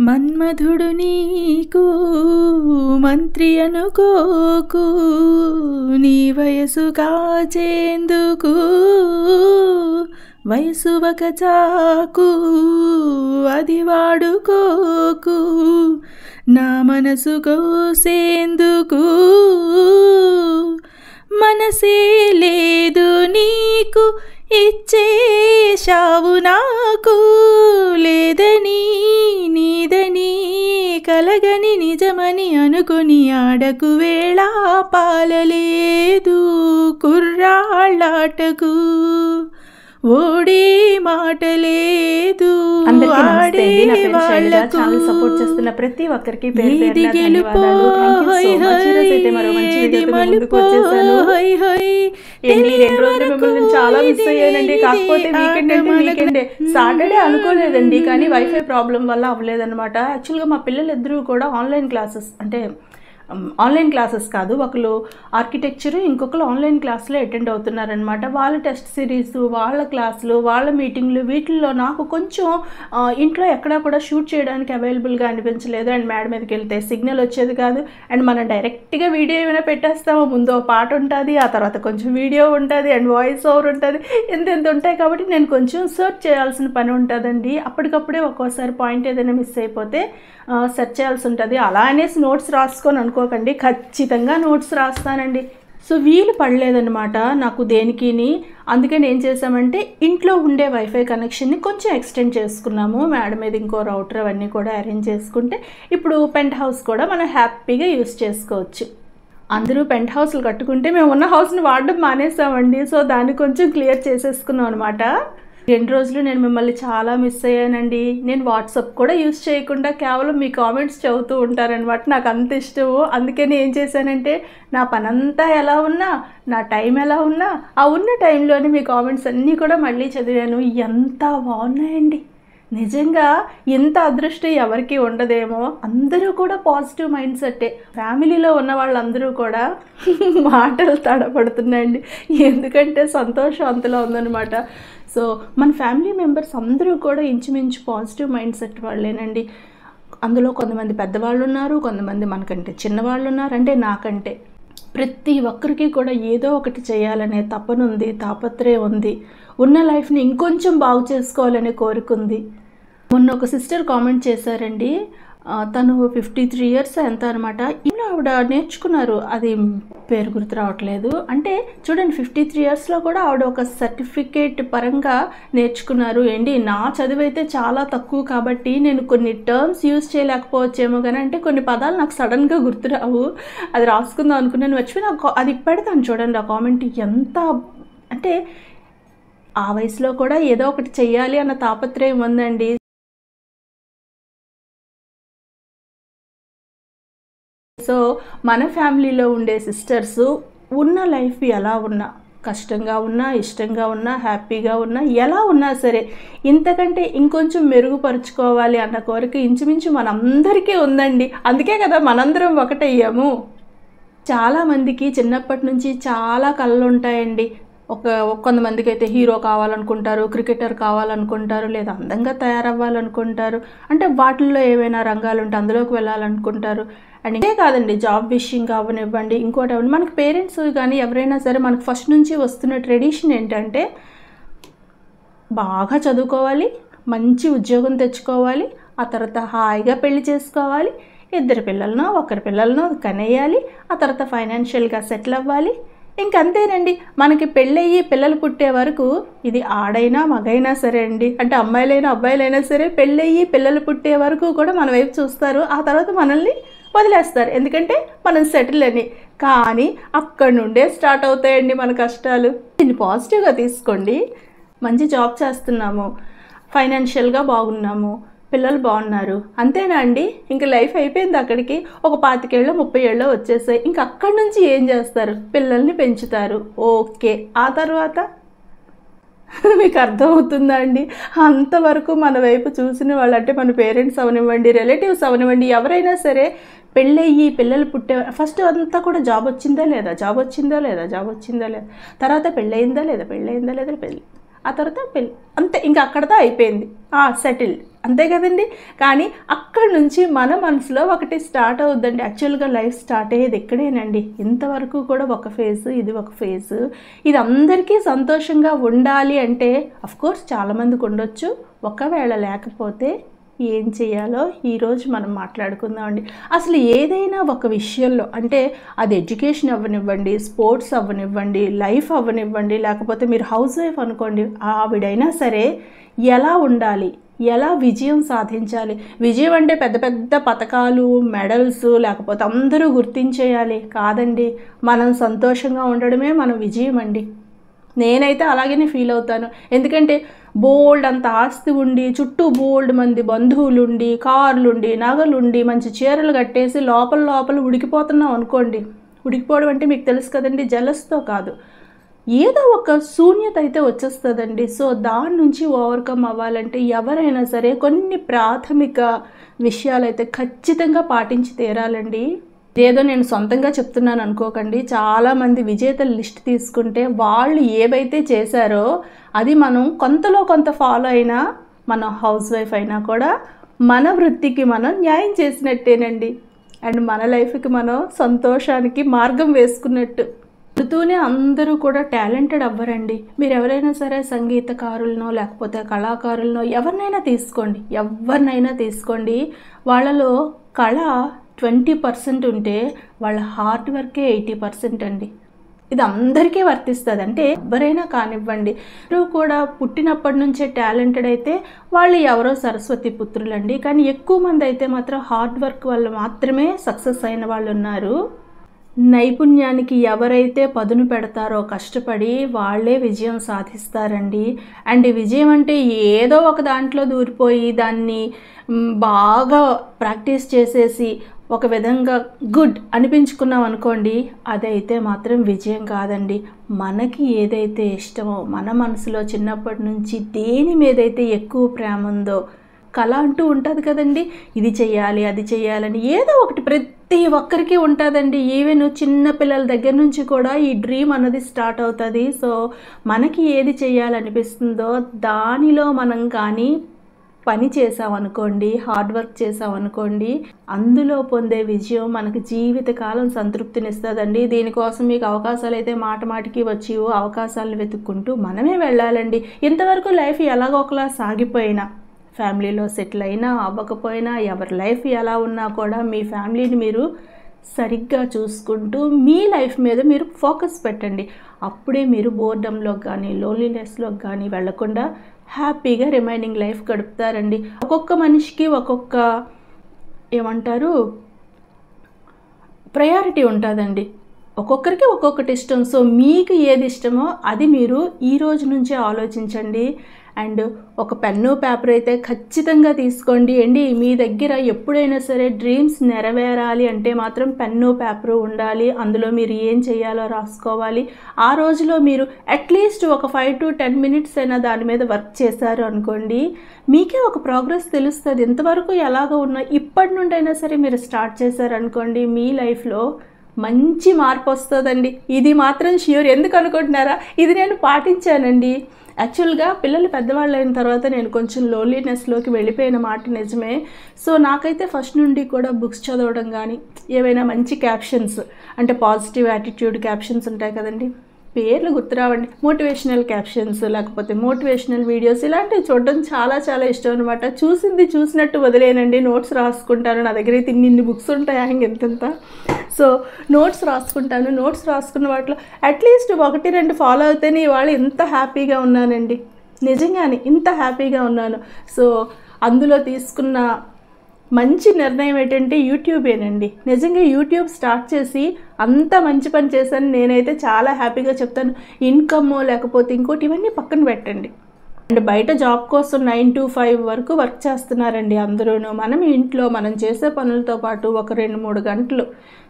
మన్మధుడు నీకు మంత్రి అనుకోకు, నీ వయసు కాచేందుకు వయసు ఒక చాకు, అది వాడుకోకు, నా మనసు కోసేందుకు మనసే లేదు నీకు, ఇచ్చేశావు నాకు లేదని నీదని కలగని నిజమని అనుకుని ఆడకు వేళ పాలలేదు కుర్రాళ్ళాటకు ఓడే మాట లేదు. సపోర్ట్ చేస్తున్న ప్రతి ఒక్కరికి చాలా మిస్ అయ్యానండి. కాకపోతే వీకెండ్ సాటర్డే అనుకోలేదండి, కానీ వైఫై ప్రాబ్లం వల్ల అవ్వలేదన్నమాట. యాక్చువల్గా మా పిల్లలిద్దరూ కూడా ఆన్లైన్ క్లాసెస్, అంటే ఆన్లైన్ క్లాసెస్ కాదు, ఒకరు ఆర్కిటెక్చరు ఇంకొకరు ఆన్లైన్ క్లాసులో అటెండ్ అవుతున్నారనమాట. వాళ్ళ టెస్ట్ సిరీస్, వాళ్ళ క్లాసులు, వాళ్ళ మీటింగ్లు, వీటిల్లో నాకు కొంచెం ఇంట్లో ఎక్కడా కూడా షూట్ చేయడానికి అవైలబుల్గా అనిపించలేదు. అండ్ మేడ మీదకి వెళ్తే సిగ్నల్ వచ్చేది కాదు. అండ్ మనం డైరెక్ట్గా వీడియో ఏమైనా పెట్టేస్తామో, ముందు పాట ఉంటుంది, ఆ తర్వాత కొంచెం వీడియో ఉంటుంది, అండ్ వాయిస్ ఓవర్ ఉంటుంది, ఎంత ఉంటాయి. కాబట్టి నేను కొంచెం సెర్చ్ చేయాల్సిన పని ఉంటుందండి. అప్పటికప్పుడే ఒక్కోసారి పాయింట్ ఏదైనా మిస్ అయిపోతే సెర్చ్ చేయాల్సి ఉంటుంది. అలా అనేసి నోట్స్ రాసుకొని అనుకోకండి, ఖచ్చితంగా నోట్స్ రాస్తానండి. సో వీలు పడలేదన్నమాట నాకు దేనికిని. అందుకని ఏం చేసామంటే ఇంట్లో ఉండే వైఫై కనెక్షన్ని కొంచెం ఎక్స్టెండ్ చేసుకున్నాము. మేడ మీద ఇంకో రౌటర్ అవన్నీ కూడా అరేంజ్ చేసుకుంటే ఇప్పుడు పెంట్ హౌస్ కూడా మనం హ్యాపీగా యూస్ చేసుకోవచ్చు. అందరూ పెంట్ హౌస్లు కట్టుకుంటే మేము ఉన్న హౌస్ని వాడడం మానేసామండి. సో దాన్ని కొంచెం క్లియర్ చేసేసుకున్నాం అనమాట. 2 రోజులు నేను మిమ్మల్ని చాలా మిస్ అయ్యానండి. నేను వాట్సాప్ కూడా యూస్ చేయకుండా కేవలం మీ కామెంట్స్ చదువుతూ ఉంటారనమాట. నాకు అంత ఇష్టము. అందుకని ఏం చేశానంటే నా పనంతా ఎలా ఉన్నా, నా టైం ఎలా ఉన్నా, ఆ ఉన్న టైంలోనే మీ కామెంట్స్ అన్నీ కూడా మళ్ళీ చదివాను. ఎంత బాగున్నాయండి నిజంగా. ఎంత అదృష్టం ఎవరికి ఉండదేమో. అందరూ కూడా పాజిటివ్ మైండ్ సెట్టే. ఫ్యామిలీలో ఉన్న వాళ్ళందరూ కూడా మాటలు తడపడుతున్నాయండి, ఎందుకంటే సంతోషం అంతలో ఉందన్నమాట. సో మన ఫ్యామిలీ మెంబర్స్ అందరూ కూడా ఇంచుమించు పాజిటివ్ మైండ్ సెట్ వాళ్ళేనండి. అందులో కొంతమంది పెద్దవాళ్ళు ఉన్నారు, కొంతమంది మనకంటే చిన్నవాళ్ళు ఉన్నారు. అంటే నాకంటే ప్రతి ఒక్కరికి కూడా ఏదో ఒకటి చేయాలనే తపనుంది, తాపత్రయం ఉంది. ఉన్న లైఫ్ని ఇంకొంచెం బాగు చేసుకోవాలనే కోరుకుంది. మొన్న ఒక సిస్టర్ కామెంట్ చేశారండి, తను 53 ఇయర్స్ ఎంత అనమాట. ఇలా ఆవిడ నేర్చుకున్నారు, అది పేరు గుర్తు రావట్లేదు. అంటే చూడండి 53 ఇయర్స్లో కూడా ఆవిడ ఒక సర్టిఫికేట్ పరంగా నేర్చుకున్నారు. ఏంటి నా చదువు అయితే చాలా తక్కువ కాబట్టి నేను కొన్ని టర్మ్స్ యూజ్ చేయలేకపోవచ్చేమో, కానీ అంటే కొన్ని పదాలు నాకు సడన్గా గుర్తురావు. అది రాసుకుందాం అనుకున్నాను, మర్చిపోయి నాకు అది పెడతాను చూడండి. ఆ కామెంట్ ఎంత అంటే ఆ వయసులో కూడా ఏదో ఒకటి చెయ్యాలి అన్న తాపత్రయం ఉందండి. సో మన ఫ్యామిలీలో ఉండే సిస్టర్స్ ఉన్న లైఫ్ ఎలా ఉన్నా, కష్టంగా ఉన్నా, ఇష్టంగా ఉన్నా, హ్యాపీగా ఉన్నా, ఎలా ఉన్నా సరే ఇంతకంటే ఇంకొంచెం మెరుగుపరుచుకోవాలి అన్న కోరిక ఇంచుమించు మనందరికీ ఉందండి. అందుకే కదా మనందరం ఒకటయ్యాము. చాలామందికి చిన్నప్పటి నుంచి చాలా కళలు ఉంటాయండి. కొంతమందికి అయితే హీరో కావాలనుకుంటారు, క్రికెటర్ కావాలనుకుంటారు, లేదా అందంగా తయారవ్వాలనుకుంటారు. అంటే వాటిల్లో ఏవైనా రంగాలు ఉంటే అందులోకి వెళ్ళాలనుకుంటారు. అండ్ ఇంకే కాదండి, జాబ్ విషయంగా అవ్వనివ్వండి, ఇంకోటి అవ్వండి, మనకి పేరెంట్స్ కానీ ఎవరైనా సరే మనకు ఫస్ట్ నుంచి వస్తున్న ట్రెడిషన్ ఏంటంటే బాగా చదువుకోవాలి, మంచి ఉద్యోగం తెచ్చుకోవాలి, ఆ తర్వాత హాయిగా పెళ్లి చేసుకోవాలి, 2 పిల్లలను 1 పిల్లలను కనేయాలి, ఆ తర్వాత ఫైనాన్షియల్గా సెటిల్ అవ్వాలి. ఇంకంతేనండి. మనకి పెళ్ళయ్యి పిల్లలు పుట్టే వరకు ఇది ఆడైనా మగైనా సరే అండి, అంటే అమ్మాయిలైనా అబ్బాయిలైనా సరే పెళ్ళయ్యి పిల్లలు పుట్టే వరకు కూడా మన వైపు చూస్తారు. ఆ తర్వాత మనల్ని వదిలేస్తారు, ఎందుకంటే మనం సెటిల్ అని. కానీ అక్కడి నుండే స్టార్ట్ అవుతాయండి మన కష్టాలు. దీన్ని పాజిటివ్గా తీసుకోండి. మంచి జాబ్ చేస్తున్నాము, ఫైనాన్షియల్గా బాగున్నాము, పిల్లలు బాగున్నారు, అంతేనా అండి? ఇంక లైఫ్ అయిపోయింది అక్కడికి. ఒక 25 ఏళ్ళు 30 ఏళ్ళు వచ్చేసాయి. ఇంక అక్కడి నుంచి ఏం చేస్తారు? పిల్లల్ని పెంచుతారు. ఓకే, ఆ తర్వాత మీకు అర్థమవుతుందా అండి? అంతవరకు మన వైపు చూసిన వాళ్ళు, అంటే మన పేరెంట్స్ అవనివ్వండి, రిలేటివ్స్ అవనివ్వండి, ఎవరైనా సరే పెళ్ళయ్యి పిల్లలు పుట్టే ఫస్ట్ అంతా కూడా జాబ్ వచ్చిందా లేదా, జాబ్ వచ్చిందా లేదా, జాబ్ వచ్చిందా లేదా, తర్వాత పెళ్ళయిందా లేదా, పెళ్ళయిందా లేదా, పెళ్ళి ఆ తర్వాత పెళ్ళి, అంతే. ఇంకా అక్కడతో అయిపోయింది, సెటిల్డ్, అంతే కదండి. కానీ అక్కడి నుంచి మన మనసులో ఒకటి స్టార్ట్ అవుద్దండి. యాక్చువల్గా లైఫ్ స్టార్ట్ అయ్యేది ఇక్కడేనండి. ఇంతవరకు కూడా ఒక ఫేజ్, ఇది ఒక ఫేజ్. ఇది అందరికీ సంతోషంగా ఉండాలి అంటే అఫ్కోర్స్ చాలామందికి ఉండొచ్చు. ఒకవేళ లేకపోతే ఏం చేయాలో ఈరోజు మనం మాట్లాడుకుందామండి. అసలు ఏదైనా ఒక విషయంలో, అంటే అది ఎడ్యుకేషన్ అవ్వనివ్వండి, స్పోర్ట్స్ అవ్వనివ్వండి, లైఫ్ అవ్వనివ్వండి, లేకపోతే మీరు హౌస్ వైఫ్ అనుకోండి, ఆవిడైనా సరే ఎలా ఉండాలి, ఎలా విజయం సాధించాలి. విజయం అంటే పెద్ద పెద్ద పథకాలు, మెడల్స్, లేకపోతే అందరూ గుర్తించేయాలి కాదండి. మనం సంతోషంగా ఉండడమే మన విజయం అండి. నేనైతే అలాగనే ఫీల్ అవుతాను. ఎందుకంటే బోల్డ్ అంత ఆస్తి ఉండి, చుట్టూ బోల్డ్ మంది బంధువులుండి, కార్లుండి, నగలుండి, మంచి చీరలు కట్టేసి లోపల లోపల ఉడికిపోతున్నాం అనుకోండి. ఉడికిపోవడం అంటే మీకు తెలుసు కదండి, జలస్తో కాదు, ఏదో ఒక శూన్యత అయితే వచ్చేస్తుందండి. సో దాని నుంచి ఓవర్కమ్ అవ్వాలంటే ఎవరైనా సరే కొన్ని ప్రాథమిక విషయాలైతే ఖచ్చితంగా పాటించి తీరాలండి. ఏదో నేను సొంతంగా చెప్తున్నాను అనుకోకండి. చాలామంది విజేతల లిస్ట్ తీసుకుంటే వాళ్ళు ఏవైతే చేశారో అది మనం కొంతలో కొంత ఫాలో అయినా, మన హౌస్ వైఫ్ అయినా కూడా మన వృత్తికి మనం న్యాయం చేసినట్టేనండి. అండ్ మన లైఫ్కి మనం సంతోషానికి మార్గం వేసుకున్నట్టు. పుడుతూనే అందరూ కూడా టాలెంటెడ్ అవ్వరండి. మీరు ఎవరైనా సరే సంగీతకారులనో లేకపోతే కళాకారులనో ఎవరినైనా తీసుకోండి, వాళ్ళలో కళ 20% ఉంటే వాళ్ళ హార్డ్ వర్కే 80% అండి. ఇది అందరికీ వర్తిస్తుంది. అంటే ఎవరైనా కానివ్వండి, ఎవరు కూడా పుట్టినప్పటి నుంచే టాలెంటెడ్ అయితే వాళ్ళు ఎవరో సరస్వతి పుత్రులండి. కానీ ఎక్కువ మంది అయితే మాత్రం హార్డ్ వర్క్ వల్ల మాత్రమే సక్సెస్ అయిన వాళ్ళు ఉన్నారు. నైపుణ్యానికి ఎవరైతే పదును పెడతారో కష్టపడి, వాళ్ళే విజయం సాధిస్తారండి. అండ్ విజయం అంటే ఏదో ఒక దాంట్లో దూరిపోయి దాన్ని బాగా ప్రాక్టీస్ చేసేసి ఒక విధంగా గుడ్ అనిపించుకున్నాం అనుకోండి, అదైతే మాత్రం విజయం కాదండి. మనకి ఏదైతే ఇష్టమో, మన మనసులో చిన్నప్పటి నుంచి దేని మీదైతే ఎక్కువ ప్రేమ ఉందో, కళ అంటూ ఉంటుంది కదండి, ఇది చెయ్యాలి అది చెయ్యాలని ఏదో ఒకటి ప్రతి ఒక్కరికి ఉంటుందండి. ఈవెన్ చిన్న పిల్లల దగ్గర నుంచి కూడా ఈ డ్రీమ్ అన్నది స్టార్ట్ అవుతుంది. సో మనకి ఏది చెయ్యాలనిపిస్తుందో దానిలో మనం కానీ పని చేసామనుకోండి, హార్డ్ వర్క్ చేసామనుకోండి, అందులో పొందే విజయం మనకు జీవితకాలం సంతృప్తినిస్తుందండి. దీనికోసం మీకు అవకాశాలు అయితే మాటికి వచ్చి అవకాశాలను వెతుక్కుంటూ మనమే వెళ్ళాలండి. ఇంతవరకు లైఫ్ ఎలాగో ఒకలా సాగిపోయినా, ఫ్యామిలీలో సెటిల్ అయినా అవ్వకపోయినా, ఎవరి లైఫ్ ఎలా ఉన్నా కూడా మీ ఫ్యామిలీని మీరు సరిగ్గా చూసుకుంటూ మీ లైఫ్ మీద మీరు ఫోకస్ పెట్టండి. అప్పుడే మీరు బోర్డంలోకి కానీ లోన్లీనెస్లోకి కానీ వెళ్లకుండా హ్యాపీగా రిమైనింగ్ లైఫ్ గడుపుతారండి. ఒక్కొక్క మనిషికి ఒక్కొక్క ఏమంటారు ప్రయారిటీ ఉంటుందండి. ఒక్కొక్కరికి ఒక్కొక్కటి ఇష్టం. సో మీకు ఏది ఇష్టమో అది మీరు ఈ రోజు నుంచే ఆలోచించండి. అండ్ ఒక పెన్ను పేపర్ అయితే ఖచ్చితంగా తీసుకోండి అండి. మీ దగ్గర ఎప్పుడైనా సరే డ్రీమ్స్ నెరవేరాలి అంటే మాత్రం పెన్ను పేపరు ఉండాలి. అందులో మీరు ఏం చేయాలో రాసుకోవాలి. ఆ రోజులో మీరు అట్లీస్ట్ ఒక 5 to 10 minutes అయినా దాని మీద వర్క్ చేశారు అనుకోండి, మీకే ఒక ప్రోగ్రెస్ తెలుస్తుంది. ఎంతవరకు ఎలాగో ఉన్నా ఇప్పటి నుండి అయినా సరే మీరు స్టార్ట్ చేశారనుకోండి, మీ లైఫ్లో మంచి మార్పు వస్తుందండి. ఇది మాత్రం ష్యూర్. ఎందుకు అనుకుంటున్నారా? ఇది నేను పాటించానండి. యాక్చువల్గా పిల్లలు పెద్దవాళ్ళు అయిన తర్వాత నేను కొంచెం లోన్లీనెస్లోకి వెళ్ళిపోయిన మాట నిజమే. సో నాకైతే ఫస్ట్ నుండి కూడా బుక్స్ చదవడం కానీ, ఏవైనా మంచి క్యాప్షన్స్ అంటే పాజిటివ్ యాటిట్యూడ్ క్యాప్షన్స్ ఉంటాయి కదండి, పేర్లు గుర్తురావండి, మోటివేషనల్ క్యాప్షన్స్ లేకపోతే మోటివేషనల్ వీడియోస్ ఇలాంటివి చూడడం చాలా చాలా ఇష్టం అనమాట. చూసింది చూసినట్టు వదిలేనండి, నోట్స్ రాసుకుంటాను. నా దగ్గర అయితే ఇన్ని బుక్స్ ఉంటాయా ఇంకెంత. సో నోట్స్ రాసుకుంటాను. నోట్స్ రాసుకున్న వాటిలో అట్లీస్ట్ 1-2 ఫాలో అవుతేనే ఇవాళ ఇంత హ్యాపీగా ఉన్నానండి. నిజంగానే ఇంత హ్యాపీగా ఉన్నాను. సో అందులో తీసుకున్న మంచి నిర్ణయం ఏంటంటే యూట్యూబేనండి. నిజంగా యూట్యూబ్ స్టార్ట్ చేసి అంత మంచి పని చేశాను. నేనైతే చాలా హ్యాపీగా చెప్తాను. ఇన్కమ్ లేకపోతే ఇంకోటి ఇవన్నీ పక్కన పెట్టండి. అండ్ బయట జాబ్ కోసం 9 to 5 వరకు వర్క్ చేస్తున్నారండి అందరూను. మనం ఇంట్లో మనం చేసే పనులతో పాటు ఒక 2-3 గంటలు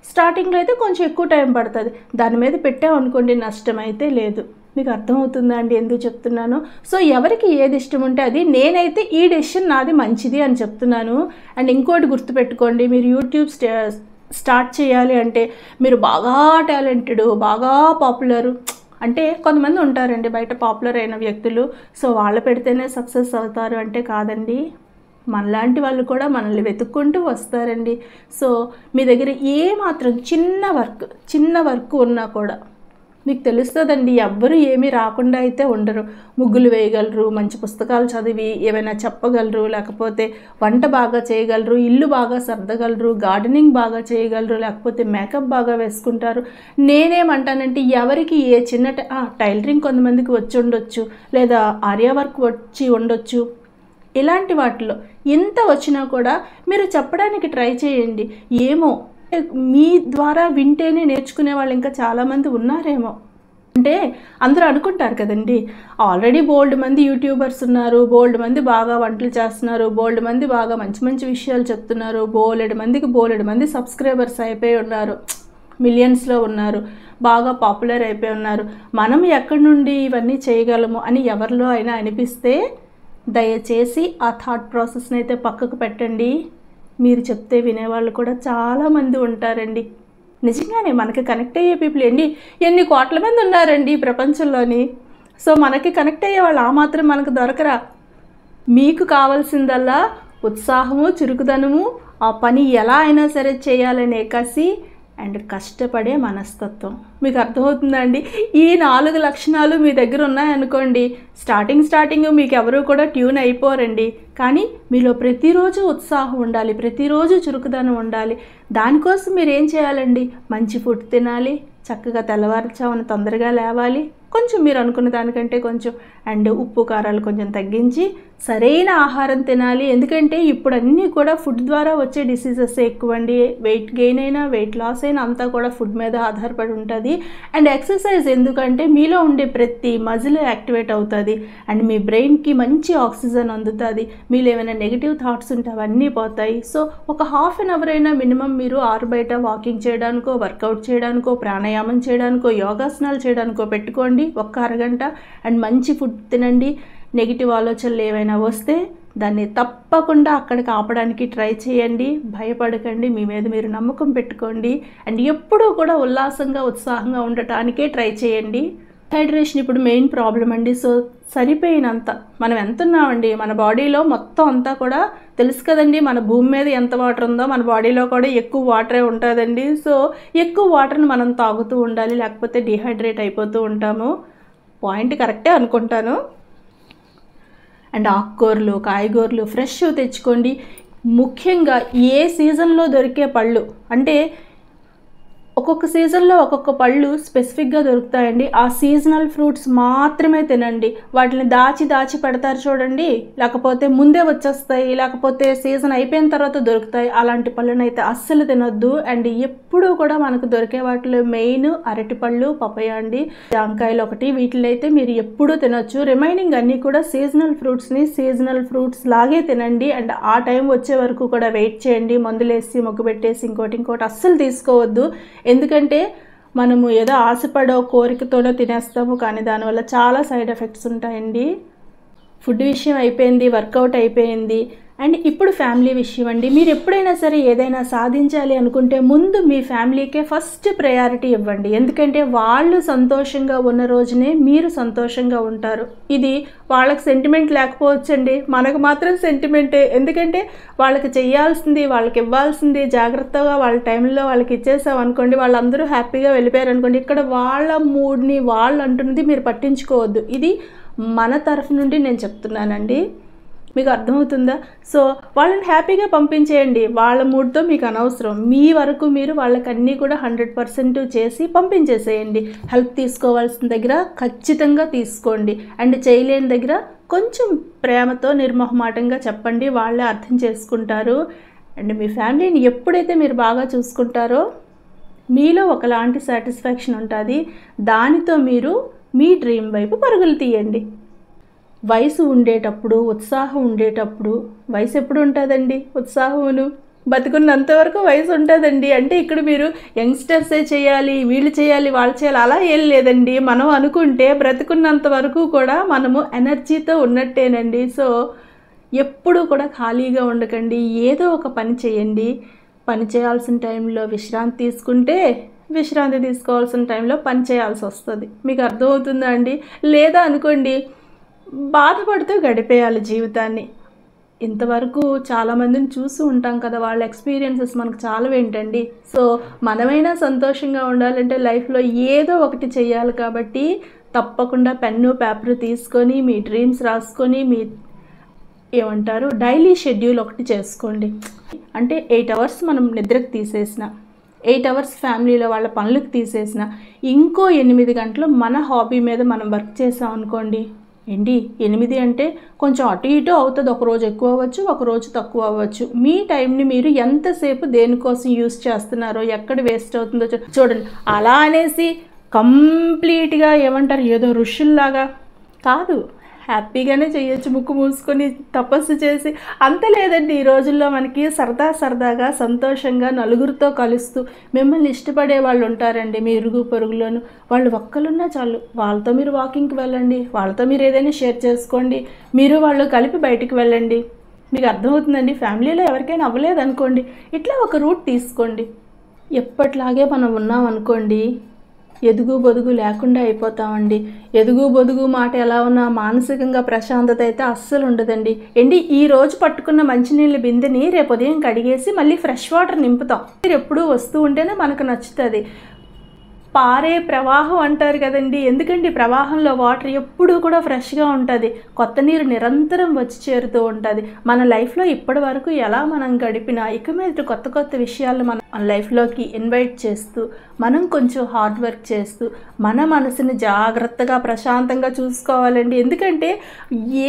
స్టార్టింగ్లో అయితే కొంచెం ఎక్కువ టైం పడుతుంది. దాని మీద పెట్టామనుకోండి నష్టం అయితే లేదు. మీకు అర్థమవుతుందా అండి ఎందుకు చెప్తున్నాను? సో ఎవరికి ఏది ఇష్టం ఉంటే అది. నేనైతే ఈ డెసిషన్ నాది మంచిది అని చెప్తున్నాను. అండ్ ఇంకోటి గుర్తుపెట్టుకోండి, మీరు యూట్యూబ్ స్టార్ట్ చేయాలి అంటే మీరు బాగా టాలెంటెడ్, బాగా పాపులర్ అంటే కొంతమంది ఉంటారండి బయట పాపులర్ అయిన వ్యక్తులు, సో వాళ్ళు పెడితేనే సక్సెస్ అవుతారు అంటే కాదండి. మనలాంటి వాళ్ళు కూడా మనల్ని వెతుక్కుంటూ వస్తారండి. సో మీ దగ్గర ఏ మాత్రం చిన్న వర్క్ ఉన్నా కూడా మీకు తెలుస్తుందండి. ఎవ్వరు ఏమీ రాకుండా అయితే ఉండరు. ముగ్గులు వేయగలరు, మంచి పుస్తకాలు చదివి ఏమైనా చెప్పగలరు, లేకపోతే వంట బాగా చేయగలరు, ఇల్లు బాగా సర్దగలరు, గార్డెనింగ్ బాగా చేయగలరు, లేకపోతే మేకప్ బాగా వేసుకుంటారు. నేనేమంటానంటే ఎవరికి ఏ చిన్న టైలరింగ్ కొంతమందికి వచ్చి ఉండొచ్చు, లేదా ఆర్యా వర్క్ వచ్చి ఉండొచ్చు. ఇలాంటి వాటిలో ఎంత వచ్చినా కూడా మీరు చెప్పడానికి ట్రై చేయండి. ఏమో మీ ద్వారా వింటేనే నేర్చుకునే వాళ్ళు ఇంకా చాలామంది ఉన్నారేమో. అంటే అందరూ అనుకుంటారు కదండి, ఆల్రెడీ బోల్డ్ మంది యూట్యూబర్స్ ఉన్నారు, బోల్డ్ మంది బాగా వంటలు చేస్తున్నారు, బోల్డ్ మంది బాగా మంచి మంచి విషయాలు చెప్తున్నారు, బోలెడు మంది సబ్స్క్రైబర్స్ అయిపోయి ఉన్నారు, మిలియన్స్లో ఉన్నారు, బాగా పాపులర్ అయిపోయి ఉన్నారు. మనం ఎక్కడి నుండి ఇవన్నీ చేయగలము అని ఎవరిలో అయినా అనిపిస్తే దయచేసి ఆ థాట్ ప్రాసెస్ని అయితే పక్కకు పెట్టండి. మీరు చెప్తే వినేవాళ్ళు కూడా చాలామంది ఉంటారండి. నిజంగానే మనకి కనెక్ట్ అయ్యే పీపుల్ ఎన్ని కోట్ల మంది ఉన్నారండి ఈ ప్రపంచంలోని. సో మనకి కనెక్ట్ అయ్యే వాళ్ళు ఆ మాత్రం మనకు దొరకరా? మీకు కావాల్సిందల్లా ఉత్సాహము, చురుకుదనము, ఆ పని ఎలా అయినా సరే చేయాలనే కసి అండ్ కష్టపడే మనస్తత్వం. మీకు అర్థమవుతుందా అండి? ఈ 4 లక్షణాలు మీ దగ్గర ఉన్నాయనుకోండి, స్టార్టింగ్ మీకు ఎవరు కూడా ట్యూన్ అయిపోరండి. కానీ మీలో ప్రతిరోజు ఉత్సాహం ఉండాలి, ప్రతిరోజు చురుకుదనం ఉండాలి. దానికోసం మీరు ఏం చేయాలండి? మంచి ఫుడ్ తినాలి, చక్కగా తెల్లవారుజామున తొందరగా లేవాలి, కొంచెం మీరు అనుకున్న దానికంటే కొంచెం అండ్ ఉప్పు కారాలు కొంచెం తగ్గించి సరైన ఆహారం తినాలి. ఎందుకంటే ఇప్పుడు అన్నీ కూడా ఫుడ్ ద్వారా వచ్చే డిసీజెస్ ఎక్కువండి. వెయిట్ గెయిన్ అయినా వెయిట్ లాస్ అయినా అంతా కూడా ఫుడ్ మీద ఆధారపడి ఉంటుంది. అండ్ ఎక్సర్సైజ్ ఎందుకంటే మీలో ఉండే ప్రతి మజిల్ యాక్టివేట్ అవుతుంది అండ్ మీ బ్రెయిన్కి మంచి ఆక్సిజన్ అందుతుంది. మీలో ఏమైనా నెగిటివ్ థాట్స్ ఉంటే అవన్నీ పోతాయి. సో ఒక ½ అన్ అవర్ అయినా మినిమం మీరు బయట వాకింగ్ చేయడానికో, వర్కౌట్ చేయడానికో, ప్రాణాయామం చేయడానికో, యోగాసనాలు చేయడానికో పెట్టుకోండి ఒక్క అరగంట. అండ్ మంచి ఫుడ్ తినండి. నెగిటివ్ ఆలోచనలు ఏవైనా వస్తే దాన్ని తప్పకుండా అక్కడికి ఆపడానికి ట్రై చేయండి. భయపడకండి, మీ మీద మీరు నమ్మకం పెట్టుకోండి. అండ్ ఎప్పుడూ కూడా ఉల్లాసంగా, ఉత్సాహంగా ఉండటానికే ట్రై చేయండి. హైడ్రేషన్ ఇప్పుడు మెయిన్ ప్రాబ్లం అండి. సో సరిపోయినంత మనం ఎంత ఉన్నామండి, మన బాడీలో మొత్తం అంతా కూడా తెలుసు కదండి, మన భూమి మీద ఎంత వాటర్ ఉందో మన బాడీలో కూడా ఎక్కువ వాటరే ఉంటుందండి. సో ఎక్కువ వాటర్ని మనం తాగుతూ ఉండాలి, లేకపోతే డిహైడ్రేట్ అయిపోతూ ఉంటాము. పాయింట్ కరెక్టే అనుకుంటాను. అండ్ ఆకుకూరలు, కాయగూరలు ఫ్రెష్ తెచ్చుకోండి. ముఖ్యంగా ఏ సీజన్లో దొరికే పళ్ళు, అంటే ఒక్కొక్క సీజన్లో ఒక్కొక్క పళ్ళు స్పెసిఫిక్గా దొరుకుతాయండి. ఆ సీజనల్ ఫ్రూట్స్ మాత్రమే తినండి. వాటిని దాచి పెడతారు చూడండి, లేకపోతే ముందే వచ్చేస్తాయి, లేకపోతే సీజన్ అయిపోయిన తర్వాత దొరుకుతాయి. అలాంటి పళ్ళని అయితే అస్సలు తినొద్దు. అండ్ ఎప్పుడూ కూడా మనకు దొరికే వాటిలో మెయిన్ అరటిపళ్ళు, పపాయ అండి, జాంకాయలు ఒకటి, వీటిలో అయితే మీరు ఎప్పుడూ తినొచ్చు. రిమైనింగ్ అన్నీ కూడా సీజనల్ ఫ్రూట్స్ని సీజనల్ ఫ్రూట్స్ లాగే తినండి. అండ్ ఆ టైం వచ్చే వరకు కూడా వెయిట్ చేయండి. మందులేసి మొగ్గు పెట్టేసి ఇంకోటి అస్సలు తీసుకోవద్దు. ఎందుకంటే మనము ఏదో ఆశపడో కోరికతోనో తినేస్తాము, కానీ దానివల్ల చాలా సైడ్ ఎఫెక్ట్స్ ఉంటాయండి. ఫుడ్ విషయం అయిపోయింది, వర్కౌట్ అయిపోయింది. అండ్ ఇప్పుడు ఫ్యామిలీ విషయం అండి. మీరు ఎప్పుడైనా సరే ఏదైనా సాధించాలి అనుకుంటే ముందు మీ ఫ్యామిలీకే ఫస్ట్ ప్రయారిటీ ఇవ్వండి. ఎందుకంటే వాళ్ళు సంతోషంగా ఉన్న రోజునే మీరు సంతోషంగా ఉంటారు. ఇది వాళ్ళకి సెంటిమెంట్ లేకపోవచ్చండి, మనకు మాత్రం సెంటిమెంటే. ఎందుకంటే వాళ్ళకి చేయాల్సింది, వాళ్ళకి ఇవ్వాల్సింది జాగ్రత్తగా వాళ్ళ టైంలో వాళ్ళకి ఇచ్చేసాం అనుకోండి, వాళ్ళందరూ హ్యాపీగా వెళ్ళిపోయారు అనుకోండి, ఇక్కడ వాళ్ళ మూడ్ని వాళ్ళు అంటున్నది మీరు పట్టించుకోవద్దు. ఇది మన తరఫు నుండి నేను చెప్తున్నానండి. మీకు అర్థమవుతుందా? సో వాళ్ళని హ్యాపీగా పంపించేయండి. వాళ్ళ మూడ్తో మీకు అనవసరం. మీ వరకు మీరు వాళ్ళకి అన్నీ కూడా 100% చేసి పంపించేసేయండి. హెల్ప్ తీసుకోవాల్సిన దగ్గర ఖచ్చితంగా తీసుకోండి. అండ్ చేయలేని దగ్గర కొంచెం ప్రేమతో నిర్మోహమాటంగా చెప్పండి, వాళ్ళే అర్థం చేసుకుంటారు. అండ్ మీ ఫ్యామిలీని ఎప్పుడైతే మీరు బాగా చూసుకుంటారో మీలో ఒకలాంటి సాటిస్ఫాక్షన్ ఉంటుంది. దానితో మీరు మీ డ్రీమ్ వైపు పరుగులు తీయండి. వయసు ఉండేటప్పుడు, ఉత్సాహం ఉండేటప్పుడు, వయసు ఎప్పుడు ఉంటుందండి? ఉత్సాహమును బతుకున్నంతవరకు వయసు ఉంటుందండి. అంటే ఇక్కడ మీరు యంగ్స్టర్సే చేయాలి, వీళ్ళు చేయాలి, వాళ్ళు చేయాలి అలా ఏం లేదండి. మనం అనుకుంటే బ్రతుకున్నంత వరకు కూడా మనము ఎనర్జీతో ఉన్నట్టేనండి. సో ఎప్పుడూ కూడా ఖాళీగా ఉండకండి, ఏదో ఒక పని చేయండి. పని చేయాల్సిన టైంలో విశ్రాంతి తీసుకుంటే విశ్రాంతి తీసుకోవాల్సిన టైంలో పని చేయాల్సి వస్తుంది. మీకు అర్థమవుతుందా అండి? లేదా అనుకోండి బాధపడుతూ గడిపేయాలి జీవితాన్ని. ఇంతవరకు చాలామందిని చూస్తూ ఉంటాం కదా, వాళ్ళ ఎక్స్పీరియన్సెస్ మనకు చాలా ఏంటండి. సో మనమైనా సంతోషంగా ఉండాలంటే లైఫ్లో ఏదో ఒకటి చేయాలి. కాబట్టి తప్పకుండా పెన్ను పేపర్ తీసుకొని మీ డ్రీమ్స్ రాసుకొని మీ ఏమంటారు డైలీ షెడ్యూల్ ఒకటి చేసుకోండి. అంటే 8 అవర్స్ మనం నిద్రకు తీసేసిన, 8 అవర్స్ ఫ్యామిలీలో వాళ్ళ పనులకు తీసేసిన, ఇంకో 8 గంటలు మన హాబీ మీద మనం వర్క్ చేసాం అనుకోండి. 8 అంటే కొంచెం అటు ఇటు అవుతుంది, ఒకరోజు ఎక్కువ అవ్వచ్చు, ఒకరోజు తక్కువ అవ్వచ్చు. మీ టైంని మీరు ఎంతసేపు దేనికోసం యూస్ చేస్తున్నారో, ఎక్కడ వేస్ట్ అవుతుందో చూడండి. అలా అనేసి కంప్లీట్గా ఏమంటారు ఏదో ఋషుల్లాగా కాదు, హ్యాపీగానే చేయొచ్చు ముక్కు మూసుకొని తపస్సు చేసి. అంత లేదండి, ఈ రోజుల్లో మనకి సరదాగా సంతోషంగా నలుగురితో కలుస్తూ మిమ్మల్ని ఇష్టపడే వాళ్ళు ఉంటారండి మీ ఇరుగు పొరుగులోను. వాళ్ళు ఒక్కరున్నా చాలు, వాళ్ళతో మీరు వాకింగ్కి వెళ్ళండి, వాళ్ళతో మీరు ఏదైనా షేర్ చేసుకోండి, మీరు వాళ్ళు కలిపి బయటికి వెళ్ళండి. మీకు అర్థమవుతుందండి? ఫ్యామిలీలో ఎవరికైనా అవ్వలేదు అనుకోండి, ఇట్లా ఒక రూట్ తీసుకోండి. ఎప్పట్లాగే మనం ఉన్నాం అనుకోండి, ఎదుగు బొదుగు లేకుండా అయిపోతామండి. ఎదుగు బొదుగు మాట ఎలా ఉన్నా మానసికంగా ప్రశాంతత అయితే అస్సలు ఉండదండి. ఈ రోజు పట్టుకున్న మంచినీళ్ళ బిందెని రేపు ఉదయం కడిగేసి మళ్ళీ ఫ్రెష్ వాటర్ నింపుతాం. మీరు ఎప్పుడూ వస్తూ ఉంటేనే మనకు నచ్చుతుంది. పారే ప్రవాహం అంటారు కదండి, ఎందుకండి ప్రవాహంలో వాటర్ ఎప్పుడూ కూడా ఫ్రెష్గా ఉంటుంది, కొత్త నీరు నిరంతరం వచ్చి చేరుతూ ఉంటుంది. మన లైఫ్లో ఇప్పటి వరకు ఎలా మనం గడిపినా ఇక మీద కొత్త విషయాలు మన లైఫ్లోకి ఇన్వైట్ చేస్తూ, మనం కొంచెం హార్డ్ వర్క్ చేస్తూ మన మనసుని జాగ్రత్తగా ప్రశాంతంగా చూసుకోవాలండి. ఎందుకంటే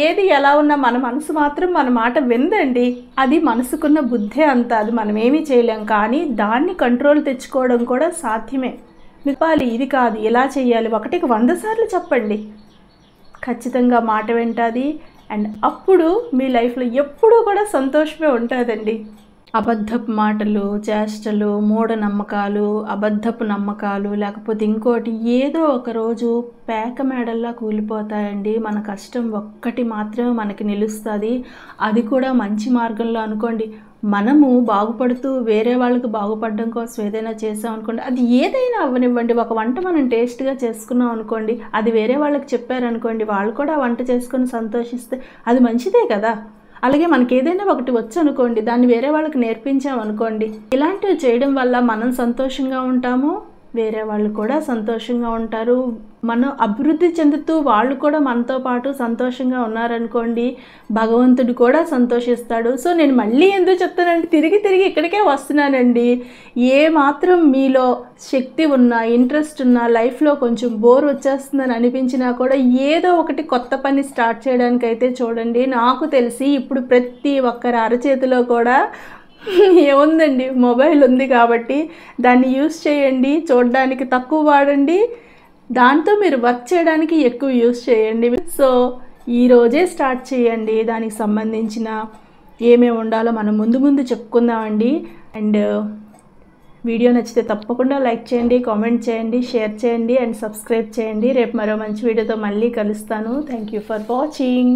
ఏది ఎలా ఉన్నా మన మనసు మాత్రం మన మాట విందండి. అది మనసుకున్న బుద్ధే అంత, అది మనం ఏమీ చేయలేం. కానీ దాన్ని కంట్రోల్ తెచ్చుకోవడం కూడా సాధ్యమే. చెప్పాలి, ఇది కాదు ఇలా చేయాలి, 1కి 100 సార్లు చెప్పండి, ఖచ్చితంగా మాట వింటుంది. అండ్ అప్పుడు మీ లైఫ్లో ఎప్పుడూ కూడా సంతోషమే ఉంటుందండి. అబద్ధపు మాటలు, చేష్టలు, మూఢనమ్మకాలు, అబద్ధపు నమ్మకాలు, లేకపోతే ఇంకోటి ఏదో ఒక రోజు పేక మేడల్లా కూలిపోతాయండి. మన కష్టం ఒక్కటి మాత్రమే మనకి నిలుస్తుంది, అది కూడా మంచి మార్గంలో అనుకోండి. మనము బాగుపడుతూ వేరే వాళ్ళకి బాగుపడడం కోసం ఏదైనా చేసాం అనుకోండి, అది ఏదైనా అవ్వనివ్వండి. ఒక వంట మనం టేస్ట్గా చేసుకున్నాం అనుకోండి, అది వేరే వాళ్ళకి చెప్పారనుకోండి, వాళ్ళు కూడా ఆ వంట చేసుకొని సంతోషిస్తే అది మంచిదే కదా. అలాగే మనకి ఏదైనా ఒకటి వచ్చు అనుకోండి, దాన్ని వేరే వాళ్ళకి నేర్పించామనుకోండి, ఇలాంటివి చేయడం వల్ల మనం సంతోషంగా ఉంటాము, వేరే వాళ్ళు కూడా సంతోషంగా ఉంటారు. మనం అభివృద్ధి చెందుతూ వాళ్ళు కూడా మనతో పాటు సంతోషంగా ఉన్నారనుకోండి, భగవంతుడు కూడా సంతోషిస్తాడు. సో నేను మళ్ళీ ఎందుకు చెప్తానంటే తిరిగి ఇక్కడికే వస్తున్నానండి. ఏ మాత్రం మీలో శక్తి ఉన్నా, ఇంట్రెస్ట్ ఉన్నా, లైఫ్లో కొంచెం బోర్ వచ్చేస్తుందని అనిపించినా కూడా ఏదో ఒకటి కొత్త పని స్టార్ట్ చేయడానికైతే చూడండి. నాకు తెలిసి ఇప్పుడు ప్రతి ఒక్కరి అరచేతిలో కూడా ఏముందండి, మొబైల్ ఉంది కాబట్టి దాన్ని యూస్ చేయండి. చూడడానికి తక్కువ వాడండి, దాంతో మీరు వర్క్ చేయడానికి ఎక్కువ యూస్ చేయండి. సో ఈరోజే స్టార్ట్ చేయండి. దానికి సంబంధించిన ఏమేమి ఉండాలో మనం ముందు చెప్పుకుందామండి. అండ్ వీడియో నచ్చితే తప్పకుండా లైక్ చేయండి, కామెంట్ చేయండి, షేర్ చేయండి అండ్ సబ్స్క్రైబ్ చేయండి. రేపు మరో మంచి వీడియోతో మళ్ళీ కలుస్తాను. Thank you for watching.